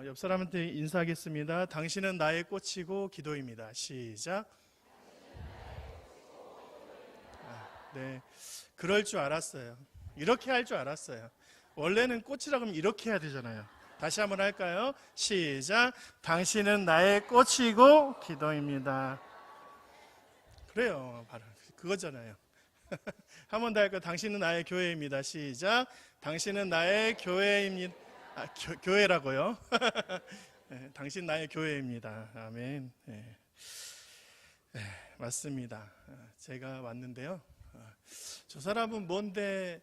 옆 사람한테 인사하겠습니다. 당신은 나의 꽃이고 기도입니다. 시작. 네, 그럴 줄 알았어요. 이렇게 할 줄 알았어요. 원래는 꽃이라고 하면 이렇게 해야 되잖아요. 다시 한번 할까요? 시작. 당신은 나의 꽃이고 기도입니다. 그래요. 바로 그거잖아요. 한 번 더 할까요? 당신은 나의 교회입니다. 시작. 당신은 나의 교회입니다. 교회라고요. 네, 당신 나의 교회입니다. 아멘. 네. 네, 맞습니다. 제가 왔는데요. 저 사람은 뭔데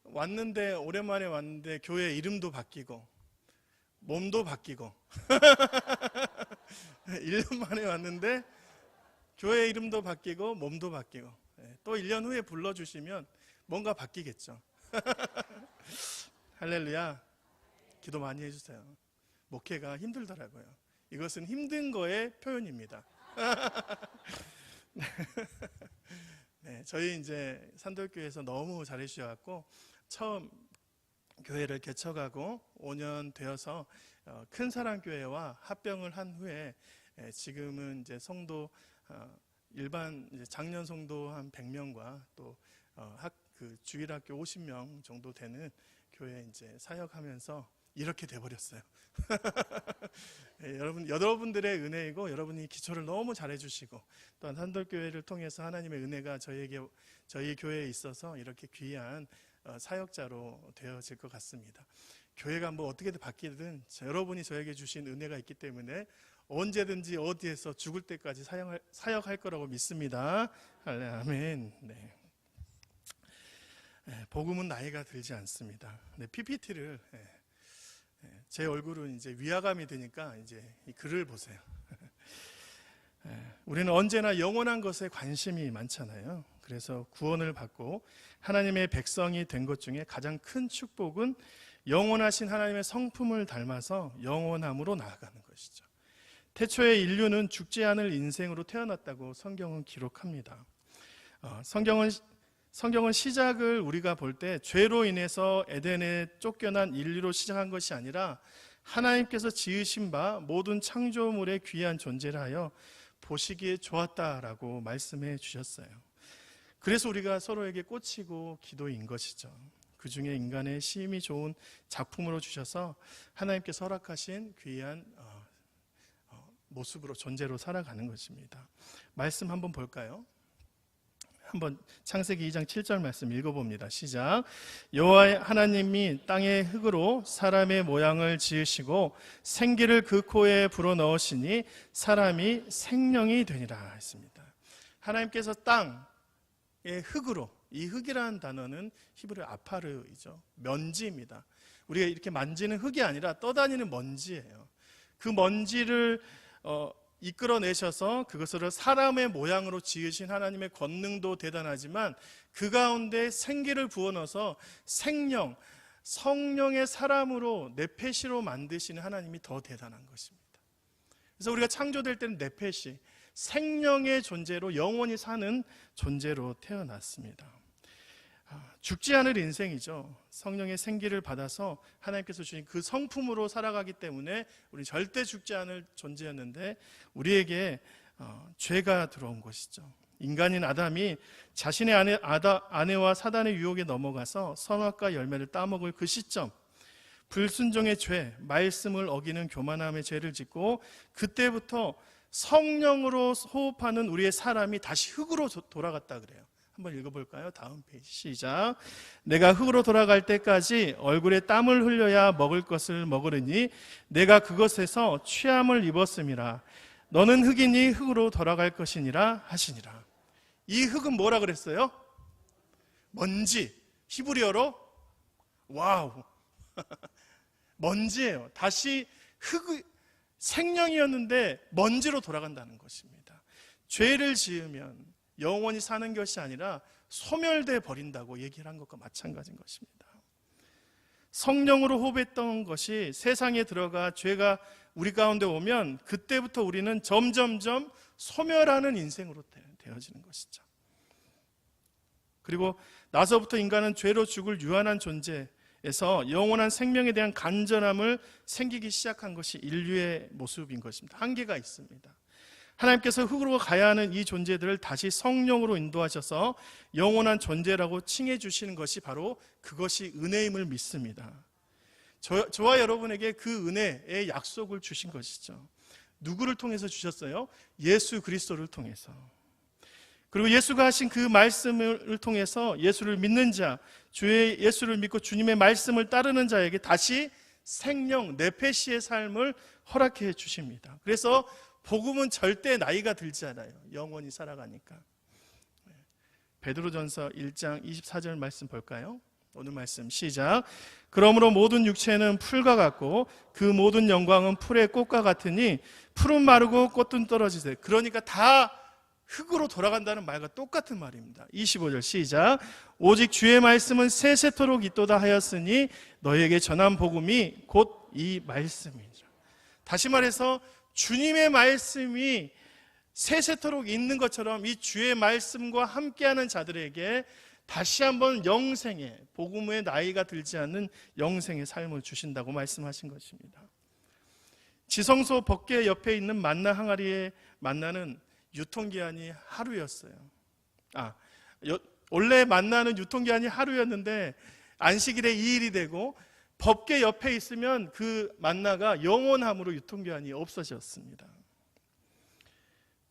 왔는데, 오랜만에 왔는데 교회 이름도 바뀌고 몸도 바뀌고 1년 만에 왔는데 교회 이름도 바뀌고 몸도 바뀌고, 또 1년 후에 불러주시면 뭔가 바뀌겠죠. 할렐루야. 기도 많이 해주세요. 목회가 힘들더라고요. 이것은 힘든 거의 표현입니다. 네, 저희 이제 산돌교회에서 너무 잘해주셔갖고 처음 교회를 개척하고 5년 되어서 큰 사랑교회와 합병을 한 후에 지금은 이제 성도 일반 이제 작년 성도 한 100명과 또 주일학교 50명 정도 되는 교회 이제 사역하면서 이렇게 돼버렸어요. 네, 여러분들의 은혜이고 여러분이 기초를 너무 잘해주시고 또한 산돌교회를 통해서 하나님의 은혜가 저희 교회에 있어서 이렇게 귀한 사역자로 되어질 것 같습니다. 교회가 뭐 어떻게든 바뀌든 여러분이 저에게 주신 은혜가 있기 때문에 언제든지 어디에서 죽을 때까지 사역할 거라고 믿습니다. 아멘. 네. 복음은 나이가 들지 않습니다. 네, PPT를 제 얼굴은 이제 위화감이 드니까 이제 이 글을 보세요. 우리는 언제나 영원한 것에 관심이 많잖아요. 그래서 구원을 받고 하나님의 백성이 된 것 중에 가장 큰 축복은 영원하신 하나님의 성품을 닮아서 영원함으로 나아가는 것이죠. 태초에 인류는 죽지 않을 인생으로 태어났다고 성경은 기록합니다. 성경은 시작을 우리가 볼 때 죄로 인해서 에덴에 쫓겨난 인류로 시작한 것이 아니라 하나님께서 지으신 바 모든 창조물의 귀한 존재라 하여 보시기에 좋았다라고 말씀해 주셨어요. 그래서 우리가 서로에게 꽂히고 기도인 것이죠. 그 중에 인간의 심히 좋은 작품으로 주셔서 하나님께서 허락하신 귀한 모습으로 존재로 살아가는 것입니다. 말씀 한번 볼까요? 한번 창세기 2장 7절 말씀 읽어봅니다. 시작. 여호와 하나님이 땅의 흙으로 사람의 모양을 지으시고 생기를 그 코에 불어넣으시니 사람이 생명이 되니라 했습니다. 하나님께서 땅의 흙으로, 이 흙이라는 단어는 히브리 아파르이죠. 먼지입니다. 우리가 이렇게 만지는 흙이 아니라 떠다니는 먼지예요. 그 먼지를 이끌어내셔서 그것을 사람의 모양으로 지으신 하나님의 권능도 대단하지만 그 가운데 생기를 부어넣어서 생명, 성령의 사람으로 네페시로 만드시는 하나님이 더 대단한 것입니다. 그래서 우리가 창조될 때는 네페시, 생명의 존재로 영원히 사는 존재로 태어났습니다. 죽지 않을 인생이죠. 성령의 생기를 받아서 하나님께서 주신 그 성품으로 살아가기 때문에 우리 절대 죽지 않을 존재였는데 우리에게 죄가 들어온 것이죠. 인간인 아담이 자신의 아내와 사단의 유혹에 넘어가서 선악과 열매를 따먹을 그 시점, 불순종의 죄, 말씀을 어기는 교만함의 죄를 짓고 그때부터 성령으로 호흡하는 우리의 사람이 다시 흙으로 돌아갔다 그래요. 한번 읽어볼까요? 다음 페이지 시작. 내가 흙으로 돌아갈 때까지 얼굴에 땀을 흘려야 먹을 것을 먹으리니 내가 그것에서 취함을 입었음이라. 너는 흙이니 흙으로 돌아갈 것이니라 하시니라. 이 흙은 뭐라 그랬어요? 먼지. 히브리어로 와우. 먼지예요. 다시 생명이었는데 먼지로 돌아간다는 것입니다. 죄를 지으면 영원히 사는 것이 아니라 소멸돼 버린다고 얘기를 한 것과 마찬가지인 것입니다. 성령으로 호흡했던 것이 세상에 들어가 죄가 우리 가운데 오면 그때부터 우리는 점점점 소멸하는 인생으로 되어지는 것이죠. 그리고 나서부터 인간은 죄로 죽을 유한한 존재, 영원한 생명에 대한 간절함을 생기기 시작한 것이 인류의 모습인 것입니다. 한계가 있습니다. 하나님께서 흙으로 가야 하는 이 존재들을 다시 성령으로 인도하셔서 영원한 존재라고 칭해 주시는 것이 바로 그것이 은혜임을 믿습니다. 저와 여러분에게 그 은혜의 약속을 주신 것이죠. 누구를 통해서 주셨어요? 예수 그리스도를 통해서. 그리고 예수가 하신 그 말씀을 통해서 예수를 믿는 자, 주의 예수를 믿고 주님의 말씀을 따르는 자에게 다시 생명, 네페시의 삶을 허락해 주십니다. 그래서 복음은 절대 나이가 들지 않아요. 영원히 살아가니까. 베드로전서 1장 24절 말씀 볼까요? 오늘 말씀 시작. 그러므로 모든 육체는 풀과 같고 그 모든 영광은 풀의 꽃과 같으니 풀은 마르고 꽃은 떨어지세. 그러니까 다 흙으로 돌아간다는 말과 똑같은 말입니다. 25절 시작. 오직 주의 말씀은 세세토록 있도다 하였으니 너희에게 전한 복음이 곧 이 말씀이죠. 다시 말해서 주님의 말씀이 세세토록 있는 것처럼 이 주의 말씀과 함께하는 자들에게 다시 한번 영생의, 복음의 나이가 들지 않는 영생의 삶을 주신다고 말씀하신 것입니다. 지성소 법궤 옆에 있는 만나 항아리의 만나는 유통기한이 하루였어요. 원래 만나는 유통기한이 하루였는데 안식일에 2일이 되고 법궤 옆에 있으면 그 만나가 영원함으로 유통기한이 없어졌습니다.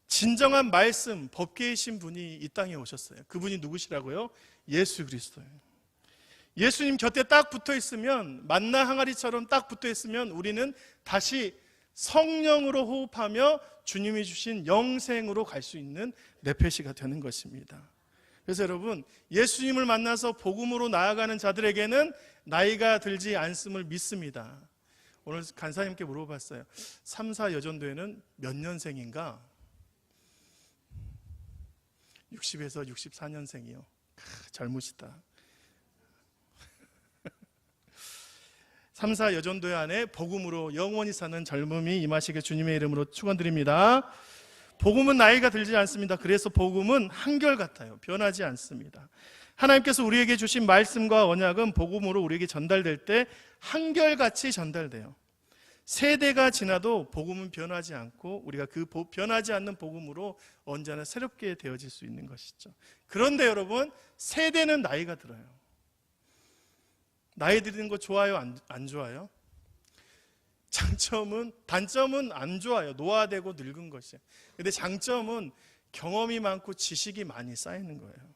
진정한 말씀, 법궤이신 분이 이 땅에 오셨어요. 그분이 누구시라고요? 예수 그리스도예요. 예수님 곁에 딱 붙어 있으면, 만나 항아리처럼 딱 붙어 있으면 우리는 다시 성령으로 호흡하며 주님이 주신 영생으로 갈 수 있는 네페시가 되는 것입니다. 그래서 여러분, 예수님을 만나서 복음으로 나아가는 자들에게는 나이가 들지 않음을 믿습니다. 오늘 간사님께 물어봤어요. 3사 여전도에는 몇 년생인가? 60에서 64년생이요. 젊으시다. 3사 여전도회 안에 복음으로 영원히 사는 젊음이 임하시게 주님의 이름으로 축원드립니다. 복음은 나이가 들지 않습니다. 그래서 복음은 한결같아요. 변하지 않습니다. 하나님께서 우리에게 주신 말씀과 언약은 복음으로 우리에게 전달될 때 한결같이 전달돼요. 세대가 지나도 복음은 변하지 않고 우리가 그 변하지 않는 복음으로 언제나 새롭게 되어질 수 있는 것이죠. 그런데 여러분, 세대는 나이가 들어요. 나이 드는 거 좋아요? 안 좋아요? 단점은 안 좋아요. 노화되고 늙은 것이에요. 근데 장점은 경험이 많고 지식이 많이 쌓이는 거예요.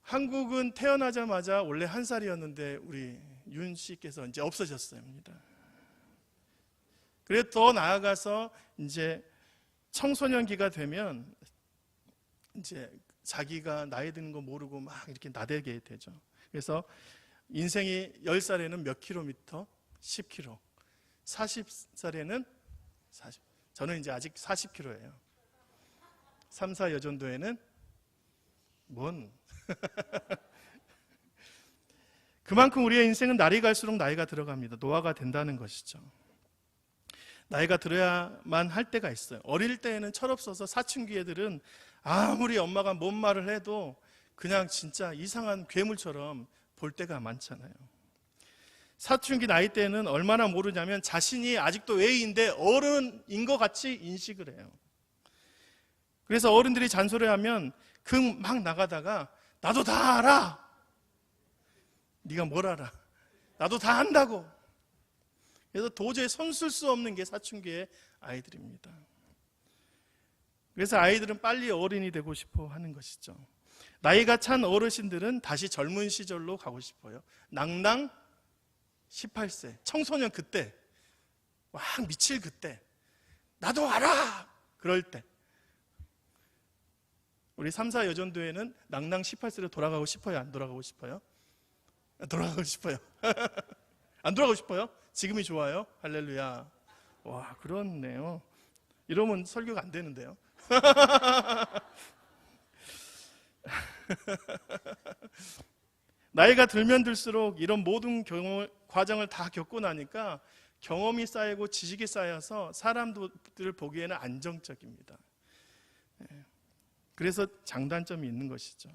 한국은 태어나자마자 원래 1살이었는데 우리 윤 씨께서 이제 없어졌어요. 그래서 더 나아가서 이제 청소년기가 되면 이제 자기가 나이 드는 거 모르고 막 이렇게 나대게 되죠. 그래서 인생이 10살에는 몇 킬로미터? 10km. 40살에는 40. 저는 이제 아직 40km예요. 3사 여전도에는 그만큼 우리의 인생은 날이 갈수록 나이가 들어갑니다. 노화가 된다는 것이죠. 나이가 들어야만 할 때가 있어요. 어릴 때에는 철없어서 사춘기 애들은 아무리 엄마가 뭔 말을 해도 그냥 진짜 이상한 괴물처럼 볼 때가 많잖아요. 사춘기 나이 때는 얼마나 모르냐면 자신이 아직도 애인데 어른인 것 같이 인식을 해요. 그래서 어른들이 잔소리하면 막 나가다가 나도 다 알아. 네가 뭘 알아? 나도 다 안다고. 그래서 도저히 손쓸 수 없는 게 사춘기의 아이들입니다. 그래서 아이들은 빨리 어른이 되고 싶어 하는 것이죠. 나이가 찬 어르신들은 다시 젊은 시절로 가고 싶어요. 낭낭 18세 청소년 그때 막 미칠 그때 나도 알아 그럴 때 우리 3사 여전도에는 낭낭 18세로 돌아가고 싶어요? 안 돌아가고 싶어요? 돌아가고 싶어요. 안 돌아가고 싶어요? 지금이 좋아요? 할렐루야. 와, 그렇네요. 이러면 설교가 안 되는데요. 나이가 들면 들수록 이런 모든 과정을 다 겪고 나니까 경험이 쌓이고 지식이 쌓여서 사람들을 보기에는 안정적입니다. 그래서 장단점이 있는 것이죠.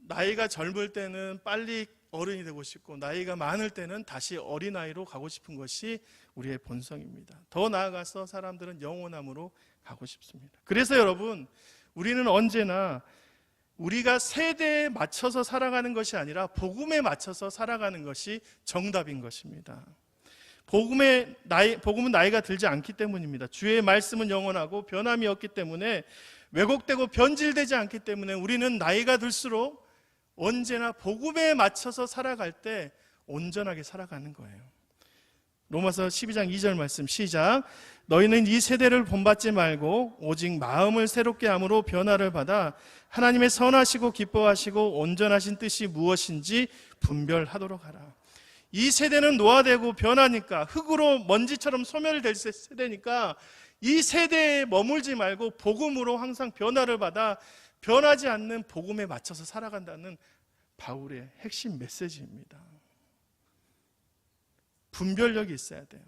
나이가 젊을 때는 빨리 어른이 되고 싶고 나이가 많을 때는 다시 어린아이로 가고 싶은 것이 우리의 본성입니다. 더 나아가서 사람들은 영원함으로 가고 싶습니다. 그래서 여러분, 우리는 언제나 우리가 세대에 맞춰서 살아가는 것이 아니라 복음에 맞춰서 살아가는 것이 정답인 것입니다. 복음은 나이가 들지 않기 때문입니다. 주의 말씀은 영원하고 변함이 없기 때문에, 왜곡되고 변질되지 않기 때문에 우리는 나이가 들수록 언제나 복음에 맞춰서 살아갈 때 온전하게 살아가는 거예요. 로마서 12장 2절 말씀 시작. 너희는 이 세대를 본받지 말고 오직 마음을 새롭게 함으로 변화를 받아 하나님의 선하시고 기뻐하시고 온전하신 뜻이 무엇인지 분별하도록 하라. 이 세대는 노화되고 변하니까, 흙으로 먼지처럼 소멸될 세대니까 이 세대에 머물지 말고 복음으로 항상 변화를 받아 변하지 않는 복음에 맞춰서 살아간다는 바울의 핵심 메시지입니다. 분별력이 있어야 돼요.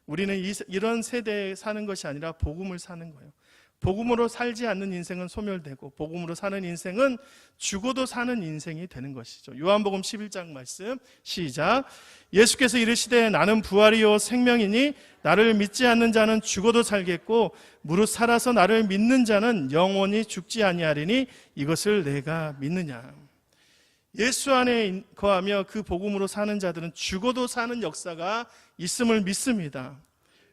우리는 이런 세대에 사는 것이 아니라 복음을 사는 거예요. 복음으로 살지 않는 인생은 소멸되고 복음으로 사는 인생은 죽어도 사는 인생이 되는 것이죠. 요한복음 11장 말씀 시작. 예수께서 이르시되 나는 부활이요 생명이니 나를 믿지 않는 자는 죽어도 살겠고 무릇 살아서 나를 믿는 자는 영원히 죽지 아니하리니 이것을 내가 믿느냐. 예수 안에 거하며 그 복음으로 사는 자들은 죽어도 사는 역사가 있음을 믿습니다.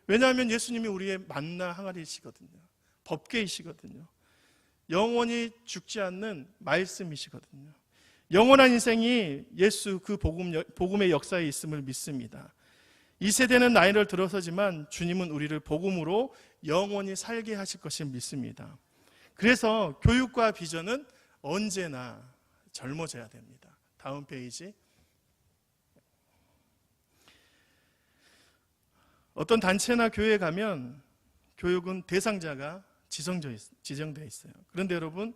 왜냐하면 예수님이 우리의 만나 항아리이시거든요. 법궤이시거든요. 영원히 죽지 않는 말씀이시거든요. 영원한 인생이 예수 그 복음의 역사에 있음을 믿습니다. 이 세대는 나이를 들어서지만 주님은 우리를 복음으로 영원히 살게 하실 것을 믿습니다. 그래서 교육과 비전은 언제나 젊어져야 됩니다. 다음 페이지. 어떤 단체나 교회에 가면 교육은 대상자가 지정되어 있어요. 그런데 여러분,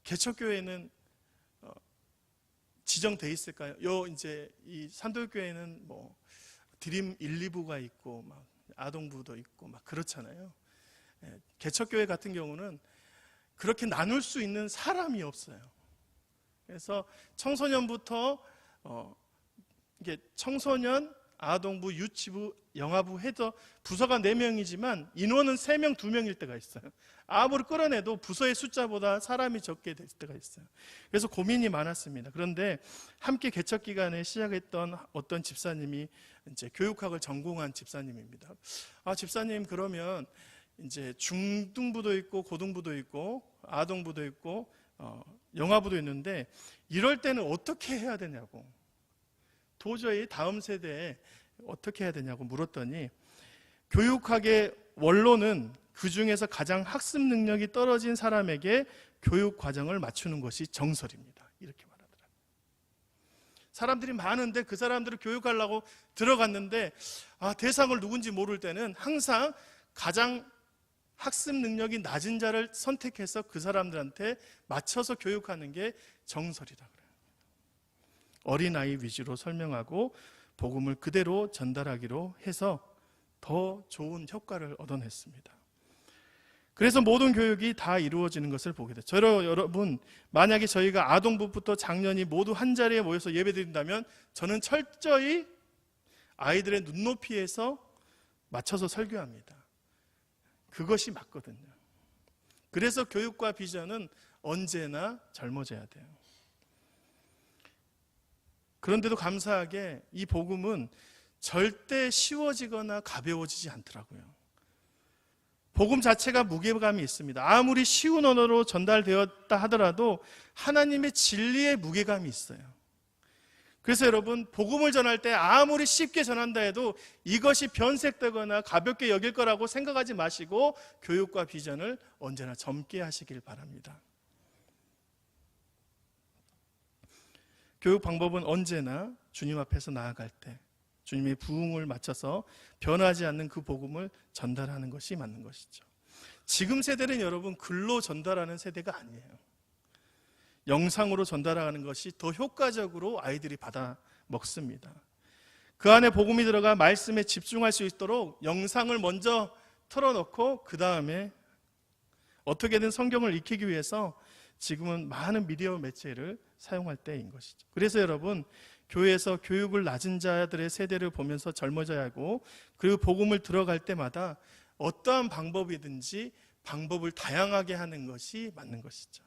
개척교회는 지정되어 있을까요? 이제 이 산돌교회는 뭐 드림 1, 2부가 있고 막 아동부도 있고 막 그렇잖아요. 개척교회 같은 경우는 그렇게 나눌 수 있는 사람이 없어요. 그래서 청소년부터 이게 청소년, 아동부, 유치부, 영아부 해서 부서가 4명이지만 인원은 3명, 2명일 때가 있어요. 아무리 끌어내도 부서의 숫자보다 사람이 적게 될 때가 있어요. 그래서 고민이 많았습니다. 그런데 함께 개척 기간에 시작했던 어떤 집사님이 이제 교육학을 전공한 집사님입니다. 집사님, 그러면 이제 중등부도 있고 고등부도 있고 아동부도 있고 영아부도 있는데 이럴 때는 어떻게 해야 되냐고, 도저히 다음 세대에 어떻게 해야 되냐고 물었더니, 교육학의 원론은 그 중에서 가장 학습 능력이 떨어진 사람에게 교육 과정을 맞추는 것이 정설입니다. 이렇게 말하더라고요. 사람들이 많은데 그 사람들을 교육하려고 들어갔는데 대상을 누군지 모를 때는 항상 가장 학습 능력이 낮은 자를 선택해서 그 사람들한테 맞춰서 교육하는 게 정설이라 그래요. 어린아이 위주로 설명하고 복음을 그대로 전달하기로 해서 더 좋은 효과를 얻어냈습니다. 그래서 모든 교육이 다 이루어지는 것을 보게 돼요. 여러분, 만약에 저희가 아동부부터 장년이 모두 한 자리에 모여서 예배드린다면 저는 철저히 아이들의 눈높이에서 맞춰서 설교합니다. 그것이 맞거든요. 그래서 교육과 비전은 언제나 젊어져야 돼요. 그런데도 감사하게 이 복음은 절대 쉬워지거나 가벼워지지 않더라고요. 복음 자체가 무게감이 있습니다. 아무리 쉬운 언어로 전달되었다 하더라도 하나님의 진리의 무게감이 있어요. 그래서 여러분, 복음을 전할 때 아무리 쉽게 전한다 해도 이것이 변색되거나 가볍게 여길 거라고 생각하지 마시고 교육과 비전을 언제나 젊게 하시길 바랍니다. 교육 방법은 언제나 주님 앞에서 나아갈 때 주님의 부흥을 맞춰서 변하지 않는 그 복음을 전달하는 것이 맞는 것이죠. 지금 세대는 여러분 글로 전달하는 세대가 아니에요. 영상으로 전달하는 것이 더 효과적으로 아이들이 받아 먹습니다. 그 안에 복음이 들어가 말씀에 집중할 수 있도록 영상을 먼저 틀어놓고 그 다음에 어떻게든 성경을 익히기 위해서 지금은 많은 미디어 매체를 사용할 때인 것이죠. 그래서 여러분, 교회에서 교육을 낮은 자들의 세대를 보면서 젊어져야 하고, 그리고 복음을 들어갈 때마다 어떠한 방법이든지 방법을 다양하게 하는 것이 맞는 것이죠.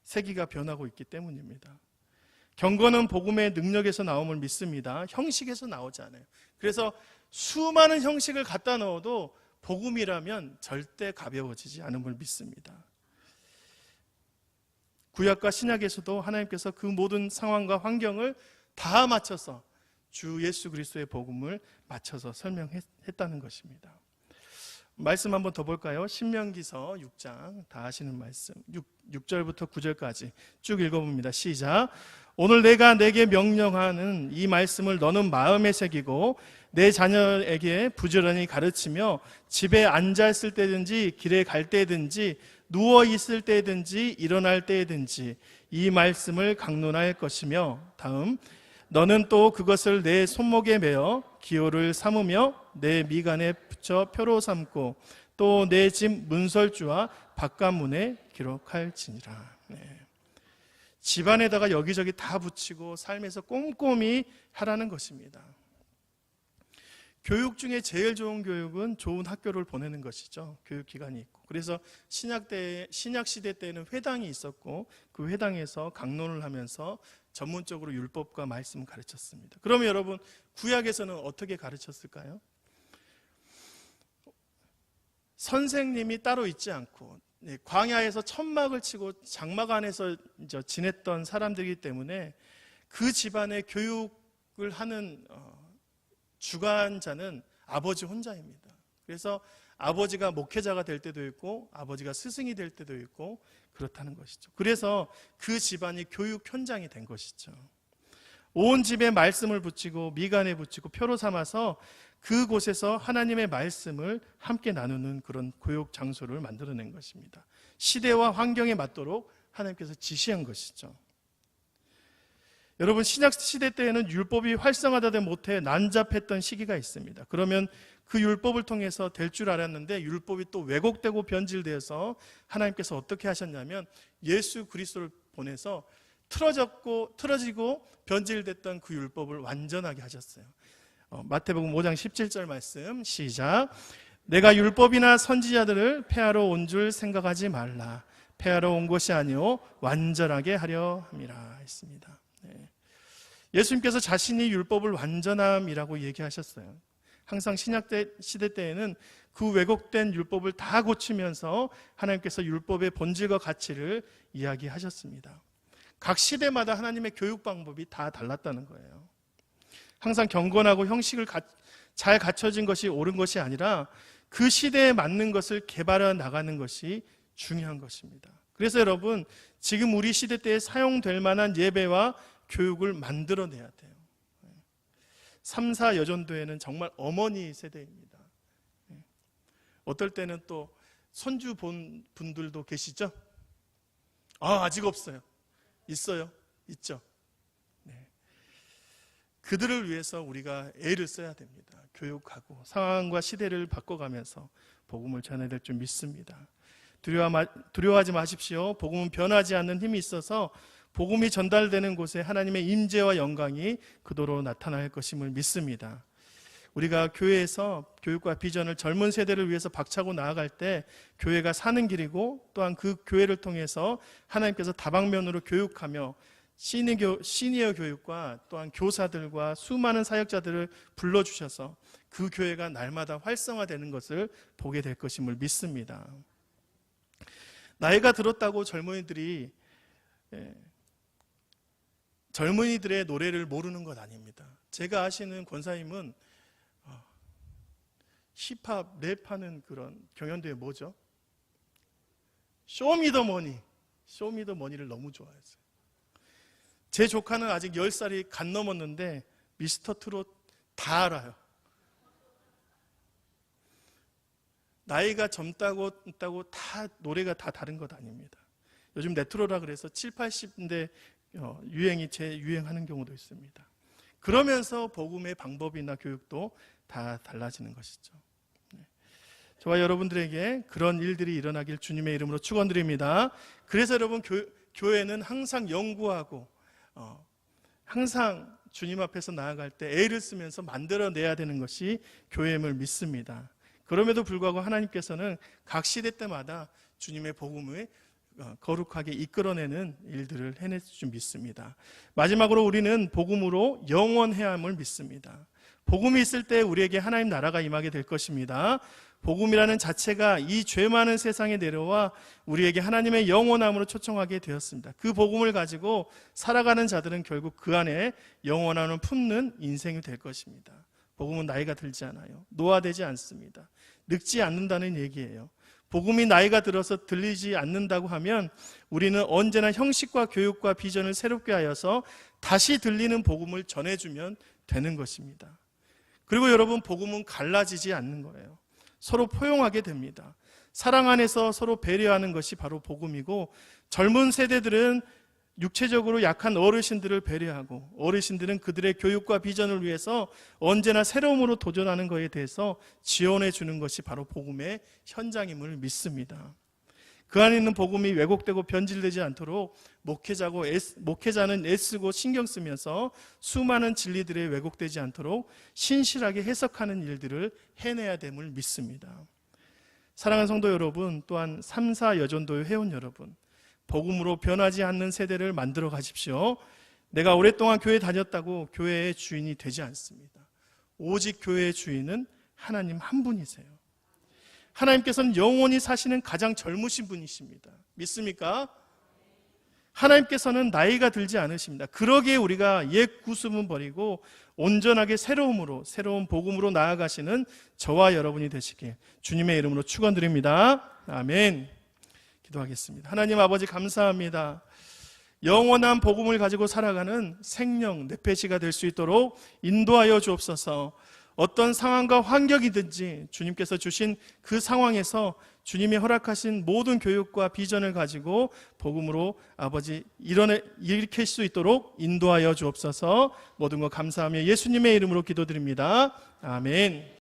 세기가 변하고 있기 때문입니다. 경건은 복음의 능력에서 나옴을 믿습니다. 형식에서 나오지 않아요. 그래서 수많은 형식을 갖다 넣어도 복음이라면 절대 가벼워지지 않음을 믿습니다. 구약과 신약에서도 하나님께서 그 모든 상황과 환경을 다 맞춰서 주 예수 그리스도의 복음을 맞춰서 설명했다는 것입니다. 말씀 한번 더 볼까요? 신명기서 6장, 다 아시는 말씀, 6절부터 9절까지 쭉 읽어봅니다. 시작. 오늘 내가 내게 명령하는 이 말씀을 너는 마음에 새기고 내 자녀에게 부지런히 가르치며 집에 앉아 있을 때든지 길에 갈 때든지 누워 있을 때든지 일어날 때든지 이 말씀을 강론할 것이며, 다음, 너는 또 그것을 내 손목에 매어 기호를 삼으며 내 미간에 붙여 표로 삼고 또 내 집 문설주와 바깥문에 기록할지니라. 집안에다가 여기저기 다 붙이고 삶에서 꼼꼼히 하라는 것입니다. 교육 중에 제일 좋은 교육은 좋은 학교를 보내는 것이죠. 교육기관이 있고. 그래서 신약시대 때에는 회당이 있었고 그 회당에서 강론을 하면서 전문적으로 율법과 말씀을 가르쳤습니다. 그러면 여러분, 구약에서는 어떻게 가르쳤을까요? 선생님이 따로 있지 않고 광야에서 천막을 치고 장막 안에서 지냈던 사람들이기 때문에 그 집안의 교육을 하는 주관자는 아버지 혼자입니다. 그래서 아버지가 목회자가 될 때도 있고 아버지가 스승이 될 때도 있고 그렇다는 것이죠. 그래서 그 집안이 교육 현장이 된 것이죠. 온 집에 말씀을 붙이고 미간에 붙이고 표로 삼아서 그곳에서 하나님의 말씀을 함께 나누는 그런 교육 장소를 만들어낸 것입니다. 시대와 환경에 맞도록 하나님께서 지시한 것이죠. 여러분, 신약 시대 때에는 율법이 활성화되지 못해 난잡했던 시기가 있습니다. 그러면 그 율법을 통해서 될 줄 알았는데 율법이 또 왜곡되고 변질되어서 하나님께서 어떻게 하셨냐면 예수 그리스도를 보내서 틀어지고 변질됐던 그 율법을 완전하게 하셨어요. 마태복음 5장 17절 말씀 시작. 내가 율법이나 선지자들을 폐하러 온 줄 생각하지 말라. 폐하러 온 것이 아니요 완전하게 하려 함이라 했습니다. 예수님께서 자신이 율법을 완전함이라고 얘기하셨어요. 항상 신약 시대 때에는 그 왜곡된 율법을 다 고치면서 하나님께서 율법의 본질과 가치를 이야기하셨습니다. 각 시대마다 하나님의 교육 방법이 다 달랐다는 거예요. 항상 경건하고 형식을 잘 갖춰진 것이 옳은 것이 아니라 그 시대에 맞는 것을 개발해 나가는 것이 중요한 것입니다. 그래서 여러분, 지금 우리 시대 때에 사용될 만한 예배와 교육을 만들어내야 돼요. 3, 4 여전도에는 정말 어머니 세대입니다. 어떨 때는 또 손주 본 분들도 계시죠? 아직 없어요. 있어요? 있죠? 그들을 위해서 우리가 애를 써야 됩니다. 교육하고 상황과 시대를 바꿔가면서 복음을 전해야 될 줄 믿습니다. 두려워하지 마십시오. 복음은 변하지 않는 힘이 있어서 복음이 전달되는 곳에 하나님의 임재와 영광이 그도로 나타날 것임을 믿습니다. 우리가 교회에서 교육과 비전을 젊은 세대를 위해서 박차고 나아갈 때 교회가 사는 길이고, 또한 그 교회를 통해서 하나님께서 다방면으로 교육하며 시니어 교육과 또한 교사들과 수많은 사역자들을 불러주셔서 그 교회가 날마다 활성화되는 것을 보게 될 것임을 믿습니다. 나이가 들었다고 젊은이들의 노래를 모르는 것 아닙니다. 제가 아시는 권사님은 힙합, 랩하는 그런 경연대회 뭐죠? 쇼미더머니를 너무 좋아했어요. 제 조카는 아직 10살이 갓 넘었는데 미스터 트롯 다 알아요. 나이가 젊다고 다 노래가 다 다른 것 아닙니다. 요즘 레트로라 그래서 7, 80대 유행이 재유행하는 경우도 있습니다. 그러면서 복음의 방법이나 교육도 다 달라지는 것이죠. 저와 여러분들에게 그런 일들이 일어나길 주님의 이름으로 축원드립니다. 그래서 여러분 교회는 항상 연구하고 항상 주님 앞에서 나아갈 때 애를 쓰면서 만들어내야 되는 것이 교회임을 믿습니다. 그럼에도 불구하고 하나님께서는 각 시대 때마다 주님의 복음을 거룩하게 이끌어내는 일들을 해낼 줄 믿습니다. 마지막으로 우리는 복음으로 영원해야 함을 믿습니다. 복음이 있을 때 우리에게 하나님 나라가 임하게 될 것입니다. 복음이라는 자체가 이 죄 많은 세상에 내려와 우리에게 하나님의 영원함으로 초청하게 되었습니다. 그 복음을 가지고 살아가는 자들은 결국 그 안에 영원함을 품는 인생이 될 것입니다. 복음은 나이가 들지 않아요. 노화되지 않습니다. 늙지 않는다는 얘기예요. 복음이 나이가 들어서 들리지 않는다고 하면 우리는 언제나 형식과 교육과 비전을 새롭게 하여서 다시 들리는 복음을 전해주면 되는 것입니다. 그리고 여러분, 복음은 갈라지지 않는 거예요. 서로 포용하게 됩니다. 사랑 안에서 서로 배려하는 것이 바로 복음이고, 젊은 세대들은 육체적으로 약한 어르신들을 배려하고, 어르신들은 그들의 교육과 비전을 위해서 언제나 새로움으로 도전하는 것에 대해서 지원해 주는 것이 바로 복음의 현장임을 믿습니다. 그 안에 있는 복음이 왜곡되고 변질되지 않도록 목회자는 애쓰고 신경 쓰면서 수많은 진리들이 왜곡되지 않도록 신실하게 해석하는 일들을 해내야 됨을 믿습니다. 사랑하는 성도 여러분, 또한 3, 4 여전도의 회원 여러분, 복음으로 변하지 않는 세대를 만들어 가십시오. 내가 오랫동안 교회 다녔다고 교회의 주인이 되지 않습니다. 오직 교회의 주인은 하나님 한 분이세요. 하나님께서는 영원히 사시는 가장 젊으신 분이십니다. 믿습니까? 하나님께서는 나이가 들지 않으십니다. 그러기에 우리가 옛 구습은 버리고 온전하게 새로운 복음으로 나아가시는 저와 여러분이 되시길 주님의 이름으로 축원드립니다. 아멘. 기도하겠습니다. 하나님 아버지, 감사합니다. 영원한 복음을 가지고 살아가는 생명 넷페시가 될 수 있도록 인도하여 주옵소서. 어떤 상황과 환경이든지 주님께서 주신 그 상황에서 주님이 허락하신 모든 교육과 비전을 가지고 복음으로 아버지 일으킬 수 있도록 인도하여 주옵소서. 모든 것 감사하며 예수님의 이름으로 기도드립니다. 아멘.